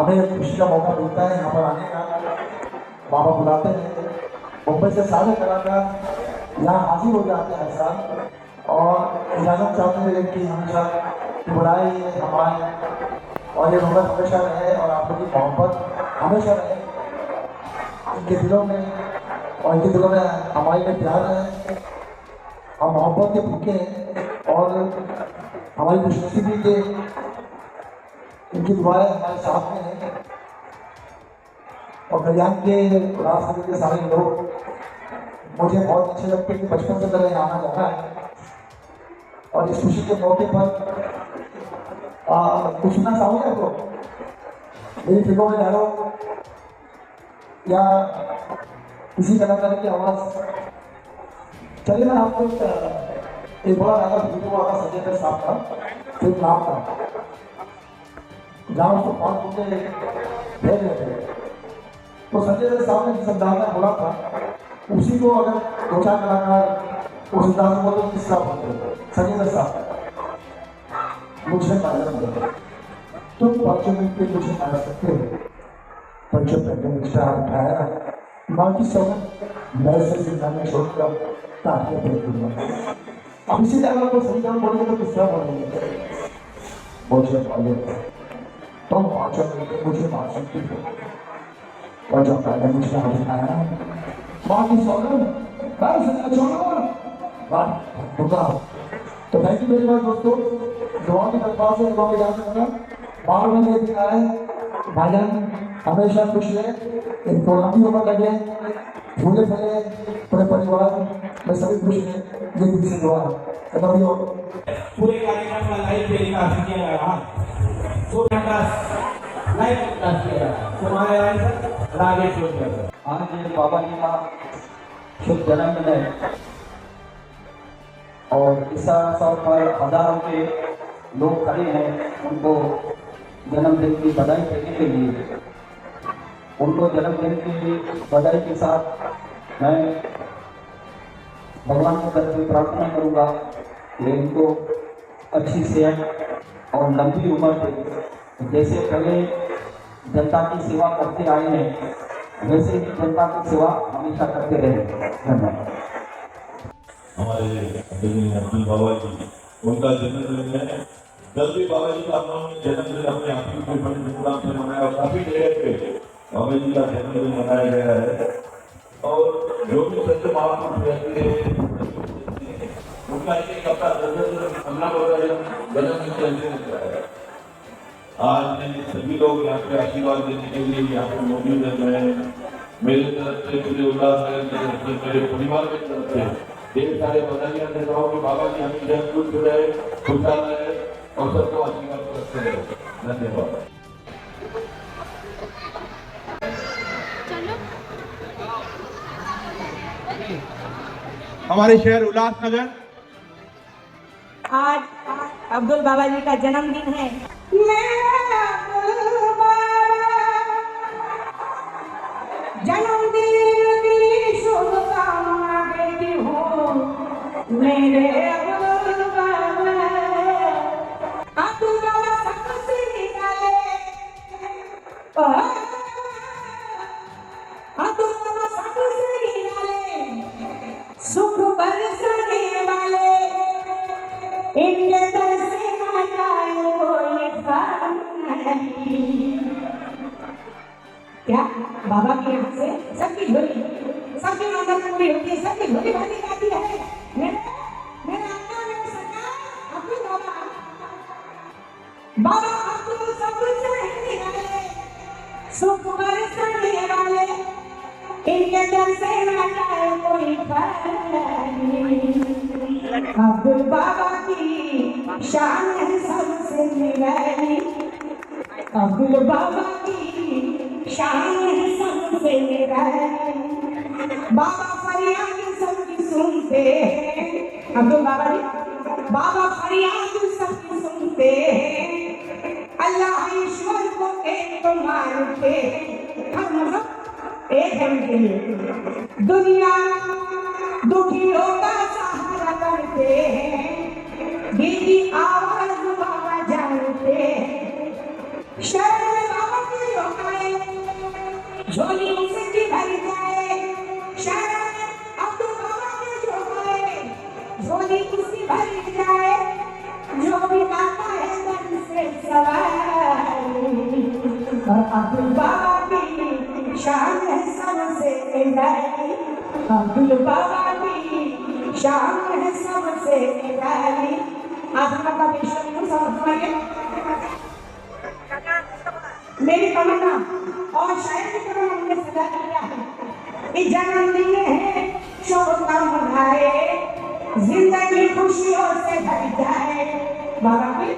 हमें खुशी का मौका मिलता है यहाँ पर आने का। बाबा बुलाते हैं, मुंबई से सारे कलाकार यहाँ हाजिर हो जाते हैं हर साल और इजाजत चाहते हैं कि हमेशा बुलाए हमारे और ये मोहब्बत हमेशा रहे और आप लोग की मोहब्बत हमेशा रहे इनके दिलों में और इनके दिलों में हमारे लिए प्यार है। हम मोहब्बत के भूखे हैं और हमारी खुशनसीबी के इनकी दुआएं हमारे साथ में हैं और कल्याण के रास्ते के सारे लोग मुझे बहुत अच्छे लगते हैं कि बचपन से मेरा यहाँ आना जाना है और इस खुशी के मौके पर कुछ सुनना चाहूँगा तो मेरी फिल्मों में डायलॉग या किसी कलाकार की आवाज़ चलिए मैं आपको एक बड़ा डायलॉग वीडियो वाला संजय दत्त साहब का फिल्म नाम का जहाँ उसको 5 घंटे भेज रहे थे तो संजय दत्त साहब ने जिस अंदाज में बोला था उसी को अगर 2-4 कलाकार उस अंदाज में बोलते किस तरह बोलते संजय दत्त साहब मुझे मालूम है तुम 5 मिनट के मुझे मार सकते हो पर जब मैंने मुझसे हाथ उठाया बाकी सब मैं से जिंदा में छोड़कर ताकि फेंक दूंगा। अब इसी तरह को सही काम बोलेंगे तो किस तरह बोलेंगे मुझे मालूम तुम 5 मिनट के मुझे मार सकते हो और जब मैंने मुझसे हाथ उठाया बाकी सब मैं से छोड़ूंगा तो थैंक यू वेरी मच दोस्तों। दुआ की दरबार से दुआ की याद रखना बार में ये दिन आए भाईजान हमेशा खुश रहे इनको लंबी उम्र लगे फूले फले पूरे परिवार में सभी खुश रहे ये दिल से दुआ है। पूरे कार्यक्रम का लाइव टेलीकास्ट किया जा रहा है, पूरा लाइव टेलीकास्ट किया जा रहा है। तुम्हारे राजेश जोशी आज बाबा जी का शुभ जन्मदिन है और इस अवसर पर हजारों के लोग खड़े हैं उनको जन्मदिन की बधाई देने के लिए। उनको जन्मदिन की बधाई के साथ मैं भगवान की तरफ से प्रार्थना करूंगा कि इनको अच्छी सेहत और लंबी उम्र दे। जैसे पहले जनता की सेवा करते आए हैं वैसे ही जनता की सेवा हमेशा करते रहे। धन्यवाद। हमारे अब्दुल बाबा जी उनका जन्मदिन है। जब भी बाबा जी का अपना जन्मदिन अपने आप ही प्रोग्राम से मनाया और काफी जगह पे बाबा जी का जन्मदिन मनाया गया है और जो भी सत्य महापुरुष रहते हैं उनका एक अपना जन्मदिन चलते रहता है। आज सभी लोग यहाँ पे आशीर्वाद देने के लिए यहाँ पे मौजूद है। मेरे तरफ से मुझे उल्लासनगर की तरफ से मेरे परिवार की तरफ से ढेर सारे बधाइयाँ देता हूँ कि बाबा जी हमें खुश रहे खुशहाल रहे और सबको आशीर्वाद करते रहे। धन्यवाद। हमारे शहर उल्लासनगर आज अब्दुल बाबा जी का जन्मदिन है। जन्मदिन की शुभकामना देती हूँ मेरे अब्दुल बाबा। अब्दुल बाबा सबसे निकाले अब्दुल बाबा सबसे निकाले सुख बरसाने वाले इनके दर से ना जाए कोई नहीं। क्या बाबा के यहाँ से सबकी झोली सबकी मदद पूरी होती है, सबकी झोली भरी जाती है। मेरे अन्ना में सरकार अब्दुल बाबा बाबा अब्दुल सब कुछ रहने वाले सुख बरसाने वाले इनके दर से ना जाए कोई नहीं। अब्दुल बाबा की शान है सबसे निराली। अब्दुल बाबा की शान है सबसे निराली। बाबा फरियाद सबकी सुनते हैं। अब्दुल बाबा जी बाबा फरियाद सबकी सुनते हैं। अल्लाह ईश्वर को एक मानते हर मतलब एक है उनके लिए। दुनिया दुखियों का सहारा करते हैं। दीदी आवाज बाबा जानते हैं। शरण बाबा की झोली उसकी भर जाए शायद अब्दुल बाबा के जो बोले झोली उसकी भर जाए जो भी आता है मन से सवाल और अब्दुल बाबा की शान है सबसे निराली अब्दुल बाबा की शान है सबसे निराली आज हम अपना विश्व समझेंगे मेरी तमन्ना और शायद की तमन्ना हमने सजा किया है इस जन्मदिन में शोक का मनाए जिंदगी खुशियों से भर जाए बाबा की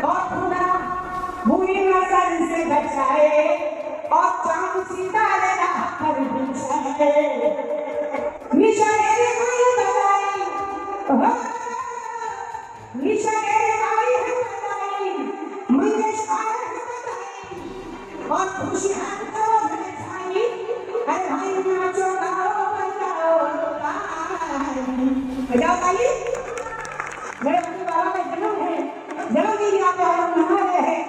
और खुदा बुरी नजर से बचाए और चांद सितारे राह पर बिछाए निशाने कोई दवाई निशाने आई है दवाई मंगेश आए और खुशी हाथ तो मिठाई अरे भाई नाचो गाओ बजाओ बजाओ ताली मेरे अपने बाबा का जन्म है जन्मदिन यहाँ पे हम मना रहे हैं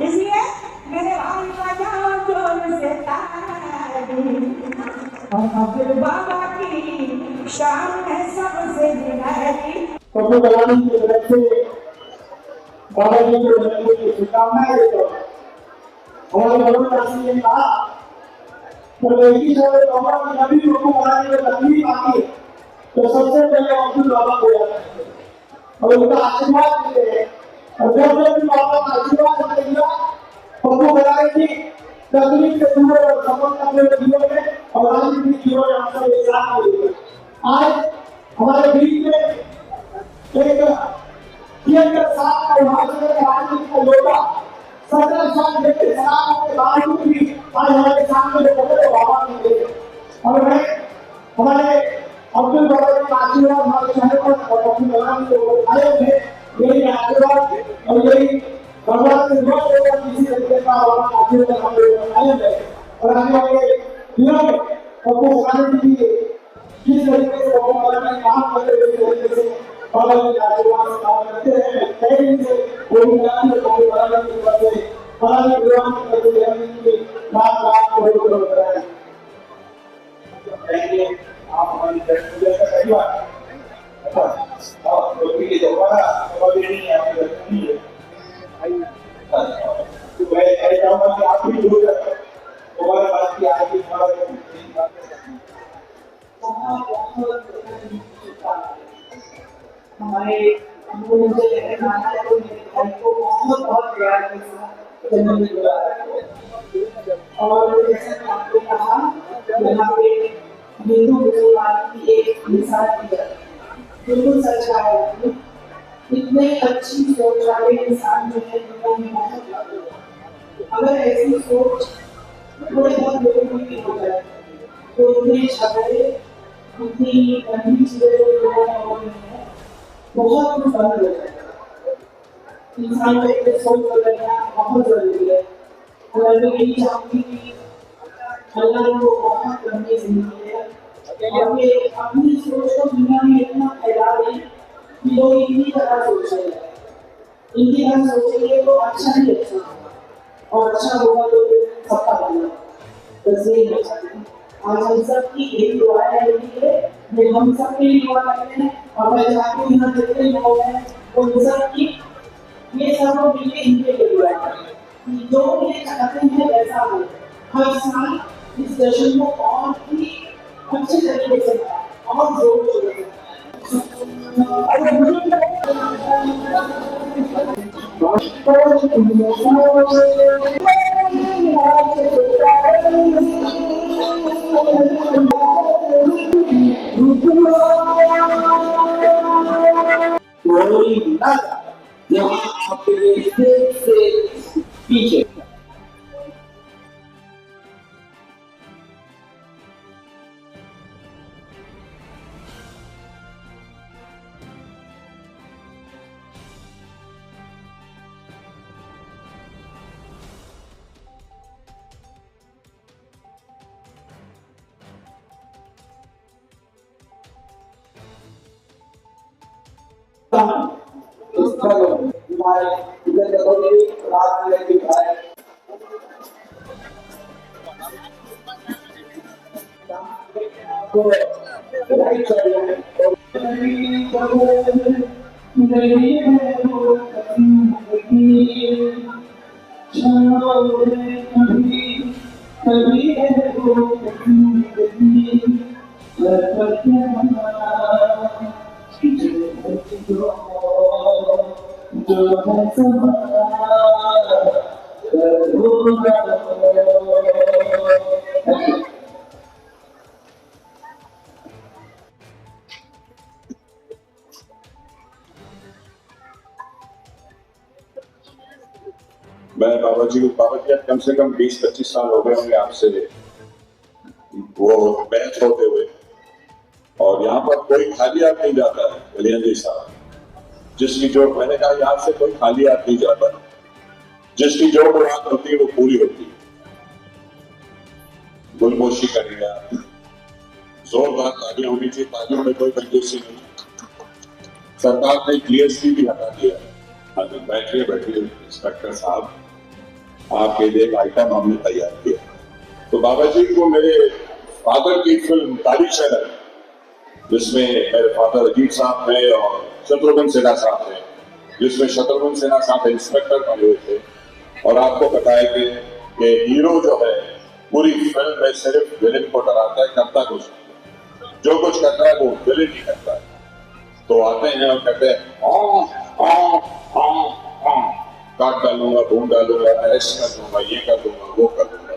इसलिए मेरे भाई बजाओ जोर से ताली और अब्दुल बाबा की शान है सबसे निराली प्रभु कलाम की तरफ से बाबा जी को जन्मदिन की शुभकामनाएं देता हूँ हमारे भगवान दासी ने कहा प्रवेशी जो बाबा की नबी को बनाने में तकलीफ आती है तो सबसे पहले अब्दुल बाबा को याद करते हैं और उनका आशीर्वाद देते हैं और जब भी बाबा का आशीर्वाद मिलेगा प्रभु बनाने की तकलीफ से दूर और सफलता में जीवन में और आज भी जीवन में हम सब एक साथ मिलेंगे आज हमारे बीच में एक थिएटर साथ का भाषण के आदमी का लोटा 17 साल के साथ के बावजूद भी आज हमारे सामने जो बड़े बाबा मिले और मैं हमारे अब्दुल बाबा के आशीर्वाद हमारे शहर पर और अपने भगवान को आए थे यही आशीर्वाद और यही भगवान से दुआ होगा किसी तरीके का हमारा आशीर्वाद हम लोग आए थे और आने वाले दिनों में प्रभु भगवान जी किस तरीके से प्रभु भगवान ने काम करते हुए तरीके से बाबा जी का आशीर्वाद से काम करते हैं कई दिन से कोई ज्ञान में प्रभु भगवान की तरफ से बाबा जी भगवान की तरफ से हमें की बात को होकर बताया पहले आप हमारी तरफ से सही बात और लोगों के दोबारा बाबा जी ने आपकी रखी है तो मैं चाहूंगा कि आप भी दूर दोबारा बात की आपकी हमारे मुझे माना है तो मेरे भाई को बहुत बहुत प्यार के साथ जन्मदिन मनाया और जैसे कि आपने कहा यहाँ पे हिंदू मुसलमान की एक मिसाल दी जाती है बिल्कुल सच है इतने अच्छी सोच वाले इंसान जो है दुनिया में बहुत कम है अगर ऐसी सोच थोड़े बहुत लोगों की हो जाए तो इतने झगड़े इतनी गंदी चीजें जो दुनिया में हो रही है बहुत कुछ बंद हो जाएगा इंसान को एक सोच बदलना बहुत जरूरी है और मैं यही चाहूंगी कि अल्लाह को बहुत लंबी जिंदगी है और ये अपनी सोच को दुनिया में इतना फैला दें कि लोग इतनी तरह सोचेंगे इनकी तरह सोचेंगे तो अच्छा ही अच्छा होगा और अच्छा होगा तो सबका होगा बस यही अच्छा है आज हम सब की एक दुआ है ये हम सब के लिए दुआ करते हैं और मैं चाहती हूँ यहाँ जितने लोग हैं उन सब की ये सब लोग मिलकर इनके लिए दुआ करें जो ये चाहते हैं वैसा हो हर साल इस जश्न को और भी अच्छे तरीके से और जोर से पीछे हमारे इधर देखोगे रात में आपको राइट मैं बाबा जी अब कम से कम 20-25 साल हो गए होंगे आपसे वो मैच होते हुए, और यहाँ पर कोई खाली हाथ नहीं जाता है कल्याण जी साहब। जिसकी जो मैंने कहा यहाँ से कोई खाली हाथ नहीं जाता, जिसकी जो मुराद होती है वो पूरी होती है। गुलमोशी कर लिया, जोरदार तालियां होनी चाहिए, तालियों में कोई कंजूसी नहीं। सरकार ने जीएसटी भी हटा दिया। हाँ जी, बैठिए इंस्पेक्टर साहब, आपके लिए एक आइटम हमने तैयार किया। तो बाबा जी को मेरे फादर की फिल्म तारीख शहर, जिसमें मेरे फादर अजीत साहब थे और शत्रुघ्न सिन्हा साहब थे, जिसमें शत्रुघ्न सिन्हा साहब इंस्पेक्टर बने हुए थे। और आपको बताया कि हीरो जो है पूरी फिल्म में सिर्फ विलेन को डराता है, करता कुछ नहीं। जो कुछ करता है वो विलेन ही करता है। तो आते हैं और कहते हैं काट डालूंगा, ढूंढ डालूंगा, अरेस्ट कर दूंगा, ये कर दूंगा, वो कर दूंगा।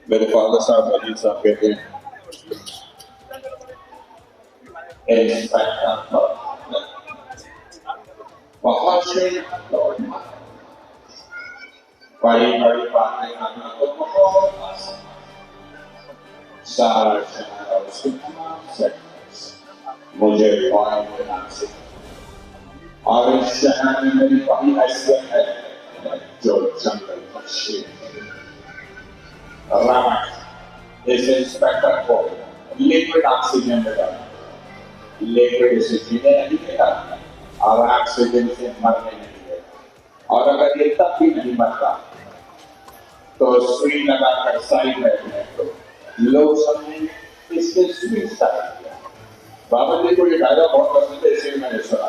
मेरे फादर साहब अजीत साहब कहते हैं बहुत से बड़ी बड़ी बातें करना तो बहुत आसान, सारा शहर और उसके तमाम सेक्टर्स मुझे फौरन देना सीखा। और इस शहर में मेरी बड़ी हैसियत है जो जंगल का शेर रावण इस इंस्पेक्टर को लिक्विड ऑक्सीजन देगा, लिक्विड इसे जीने नहीं देगा और ऑक्सीजन से मरने नहीं देगा। और अगर ये तब भी नहीं मरता तो सुई लगाकर साइड में तो लोग समझेंगे इसने सुसाइड किया। बाबा जी को ये डायलॉग बहुत पसंद है, इसलिए मैंने सुना।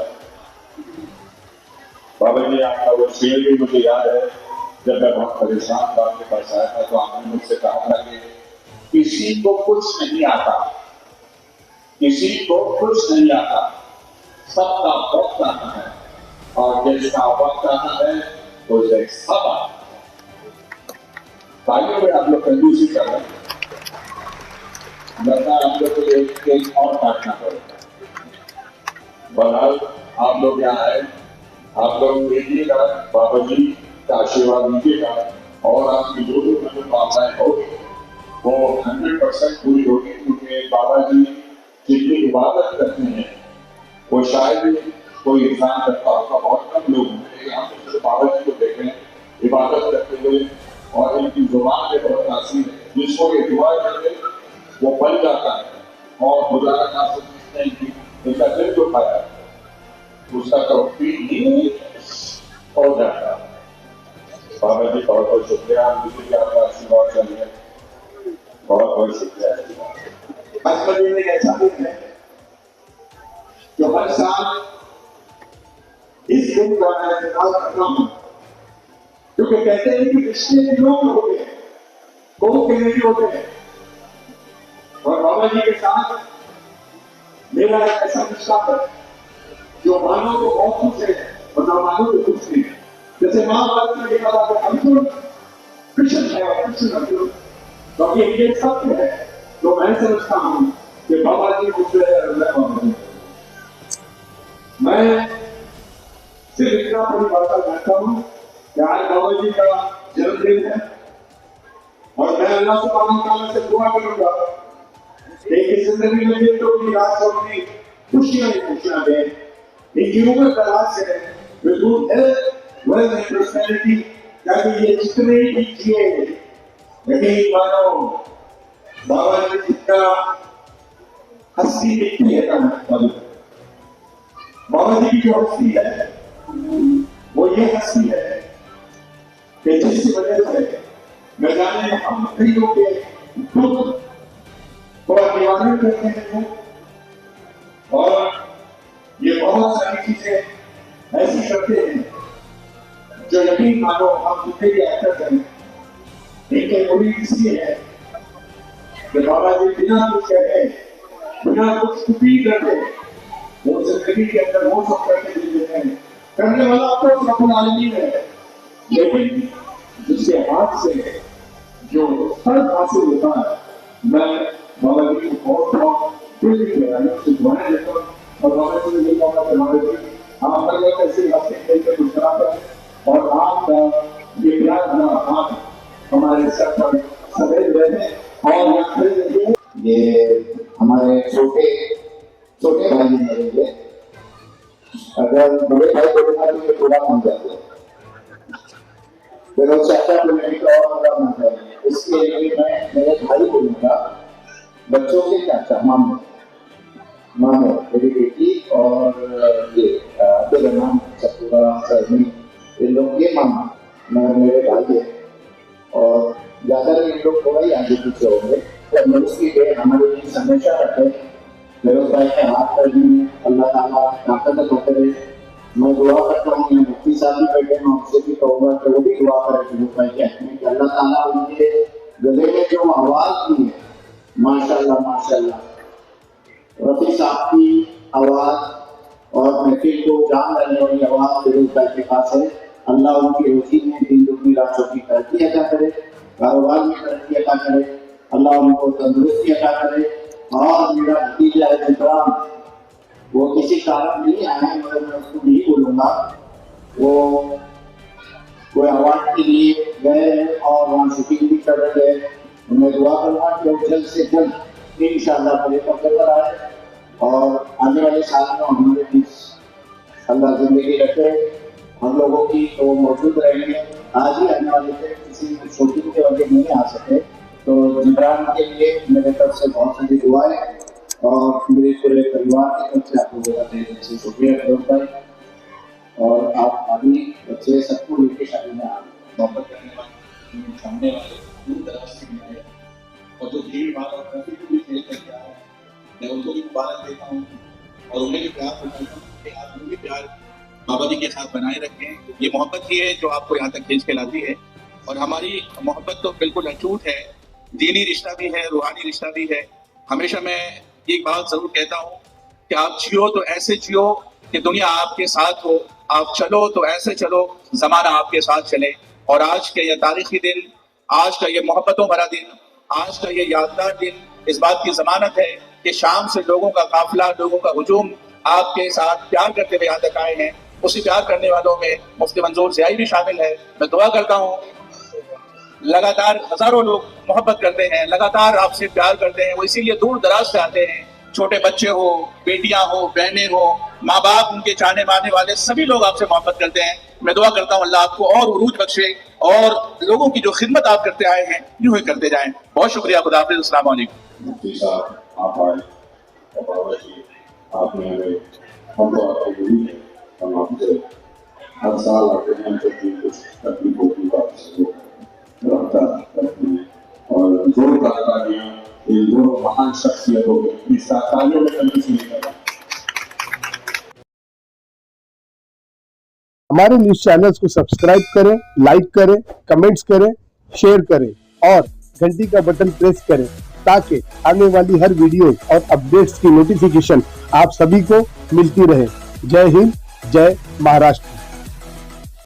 बाबा जी आपका वो शेर भी मुझे याद है, जब मैं बहुत परेशान था आपके पास आया था तो आपने मुझसे कहा था कि किसी को कुछ नहीं आता, किसी को कुछ नहीं आता, सबका वक्त आता है और जिसका वक्त आता है उसे सब आता है। तालियों में आप लोग कंजूसी कर रहे हैं, लगता है आप लोग को एक केक और काटना पड़ेगा। बहरहाल आप लोग यहाँ आए, आप लोग देखिएगा, बाबा जी का आशीर्वाद लीजिएगा और आपकी जो भी मनोकामनाएं होगी वो 100% पूरी होगी। क्योंकि बाबा जी जितनी इबादत करते हैं वो शायद कोई इंसान करता होगा, बहुत कम लोग हैं यहाँ पर बाबा जी को देखें इबादत करते हुए, और इनकी जुबान में बहुत तासीर है। जिसको ये दुआ करते वो बन जाता है और गुजारा ना सकते हैं, इनका दिल जो खाया उसका तौफीक नहीं हो जाता। बाबा जी बहुत बहुत शुक्रिया, मुझे आपका आशीर्वाद चाहिए, बहुत बहुत शुक्रिया। बचपन में ऐसा दिन है जो हर साल इस दिन का मैं इंतजार करता हूँ, क्योंकि कहते हैं कि रिश्ते के लोग होते हैं, कौन के नहीं होते हैं। और बाबा जी के साथ मेरा एक ऐसा रिश्ता है जो मानव को बहुत खुश है और न मानव को खुश नहीं है। जैसे महाभारत में देखा था अर्जुन कृष्ण है और कृष्ण अर्जुन, तो ये सत्य है। तो मैं समझता हूँ कि बाबा जी मुझे मैं सिर्फ इतना बड़ी बात जानता हूँ कि आज बाबा जी का जन्मदिन है और मैं अल्लाह सुब्हानहू व तआला से दुआ करूंगा कि इस जिंदगी में तो अपनी रात अपनी खुशियां दें, इनकी उम्र दराज से with health wealth and prosperity, ताकि ये जितने भी जिए यही मानो बाबा जी जितना हस्ती दिखती है ना, बाबा जी की जो हस्ती है वो ये हस्ती है कि जिसकी वजह से न जाने हम कईयों के दुख और निवारण करते हैं और ये बहुत सारी चीजें ऐसी करते हैं जो यकीन मानो हम जितने भी एक्टर हैं इनके मूवी इसलिए है कि बाबा जी बिना कुछ कहे बिना कुछ भी करते वो जिंदगी के अंदर वो सब करके दे देते हैं। करने वाला तो रब्बुल आलमीन है, लेकिन जिसके हाथ से जो फल हासिल होता है मैं बाबा जी को बहुत दिल की गहराइयों से दुआएं देता हूँ और बाबा जी ने यही कहा कि बाबा जी आप हर वक्त ऐसे हंसते खेलते मुस्कुराते हैं और आपका ये प्यार भरा हाथ हमारे सर पर सदैव रहे और ये खड़े रहिए। ये हमारे छोटे भाई मेरे लिए अगर बड़े भाई को बिना तो थोड़ा बन जाते फिर उस चाचा को लेने का और बड़ा बन जाएंगे। इसके लिए मैं मेरे भाई बोलूंगा बच्चों के चाचा मामो मेरी बेटी और ये तेरा नाम सतुरा सरनी इन लोग के मामा मेरे भाई है और ज्यादातर इन लोग थोड़ा ही आगे पीछे होंगे तो मनुष्य के हमारे लिए हमेशा रखे व्यवसाय के हाथ पर भी अल्लाह ताला ताकत करे। मैं दुआ करता हूँ मैं मुफ्ती साहब भी बैठे मैं उनसे भी कहूँगा कि वो भी दुआ करें व्यवसाय के हाथ में कि अल्लाह ताला उनके गले में जो आवाज दी है माशाल्लाह माशाल्लाह रफी साहब की आवाज और महफिल को जान लेने वाली आवाज व्यवसाय के पास है। अल्लाह उनकी रोजी में दिन दुगनी रात चौकी तरक्की अदा करे, कारोबार में तरक्की अदा करे, अल्लाह उनको तंदुरुस्ती अदा करे। और मेरा भतीजा है जिब्रान वो किसी कारण नहीं आया है मगर मैं उसको नहीं बोलूंगा वो कोई अवार्ड के लिए गए और वहाँ शूटिंग भी कर रहे हैं। मैं दुआ करूँगा कि वो जल्द से जल्द इंशाअल्लाह मेरे पकड़ कर आए और आने वाले साल में हमारे बीच अल्लाह जिंदगी रखे हम लोगों की तो मौजूद रहेंगे। आज ही आने वाले थे किसी शूटिंग के वजह नहीं आ सके तो जिब्रान के लिए मेरे तरफ से बहुत सारी दुआएं और मेरे पूरे परिवार की तरफ से आपको बताते हैं से शुक्रिया करूँ भाई और आप अभी बच्चे सबको लेके शादी में मोहब्बत करने वाले सामने वाले दूर दराज से आए और जो भीड़ भाड़ और ट्रैफिक भी खेल करके आए मैं उनको भी मुबारक देता हूँ और उन्हें भी प्यार करता हूँ कि आप भी प्यार बाबा जी के साथ बनाए रखें। ये मोहब्बत ही है जो आपको यहाँ तक खींच के लाती है और हमारी मोहब्बत तो बिल्कुल अटूट है, दीनी रिश्ता भी है, रूहानी रिश्ता भी है। हमेशा मैं एक बात जरूर कहता हूँ कि आप जियो तो ऐसे जियो कि दुनिया आपके साथ हो, आप चलो तो ऐसे चलो जमाना आपके साथ चले। और आज के ये तारीखी दिन, आज का ये मोहब्बतों भरा दिन, आज का ये यादगार दिन इस बात की जमानत है कि शाम से लोगों का काफिला, लोगों का हुजूम आपके साथ प्यार करते हुए यहाँ तक आए हैं। उसी प्यार करने वालों में मुफ्ती मंजूर ज़ियाई भी शामिल है। मैं दुआ करता हूँ लगातार हजारों लोग मोहब्बत करते हैं, लगातार आपसे प्यार करते हैं, वो इसीलिए दूर दराज से आते हैं। छोटे बच्चे हो, बेटियां हो, बहनें हो, माँ बाप, उनके चाहने मानने वाले सभी लोग आपसे मोहब्बत करते हैं। मैं दुआ करता हूँ अल्लाह आपको और उरूज बख्शे और लोगों की जो खिदमत आप करते आए हैं यूं ही करते जाएं। बहुत शुक्रिया। खुदा हाफिज़। अस्सलाम वालेकुम। मुफ्ती साहब आप आए और बाबा जी आपने हमें हमको आपको गुरु है हम आपसे हर साल आते हैं जब भी कुछ तकलीफ होती है आपसे रफ्ता करते हैं और जोर तालियां इन दोनों महान शख्सियतों के इस तालियों में कमी से निकल हमारे न्यूज चैनल्स को सब्सक्राइब करें, लाइक करें, कमेंट्स करें, शेयर करें और घंटी का बटन प्रेस करें ताकि आने वाली हर वीडियो और अपडेट्स की नोटिफिकेशन आप सभी को मिलती रहे। जय हिंद, जय महाराष्ट्र।